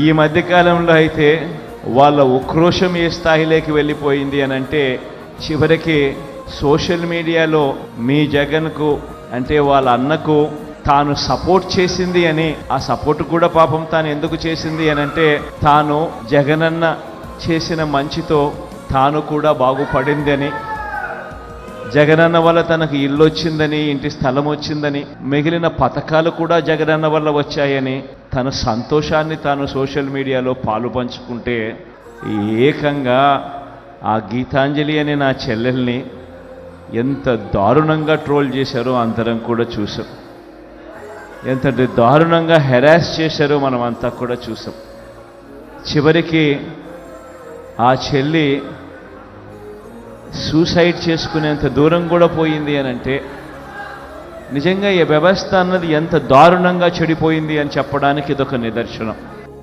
ఈ మధ్యకాలంలో అయితే వాళ్ళ ఉక్రోషం ఏ స్థాయిలోకి వెళ్ళిపోయింది అని అంటే చివరికి సోషల్ మీడియాలో మీ జగన్కు అంటే వాళ్ళ అన్నకు తాను సపోర్ట్ చేసింది అని, ఆ సపోర్ట్ కూడా పాపం తాను ఎందుకు చేసింది అని అంటే తాను జగనన్న చేసిన మంచితో తాను కూడా బాగుపడింది అని, జగనన్న వల్ల తనకు ఇల్లు వచ్చిందని, ఇంటి స్థలం వచ్చిందని, మిగిలిన పథకాలు కూడా జగనన్న వల్ల వచ్చాయని తన సంతోషాన్ని తాను సోషల్ మీడియాలో పాలు పంచుకుంటే ఏకంగా ఆ గీతాంజలి అనే నా చెల్లెల్ని ఎంత దారుణంగా ట్రోల్ చేశారో అందరం కూడా చూసాం. ఎంత దారుణంగా హెరాస్ చేశారో మనం అంతా కూడా చూసాం. చివరికి ఆ చెల్లి సూసైడ్ చేసుకునేంత దూరం కూడా పోయింది అని అంటే నిజంగా ఈ వ్యవస్థ అన్నది ఎంత దారుణంగా చెడిపోయింది అని చెప్పడానికి ఇదొక నిదర్శనం.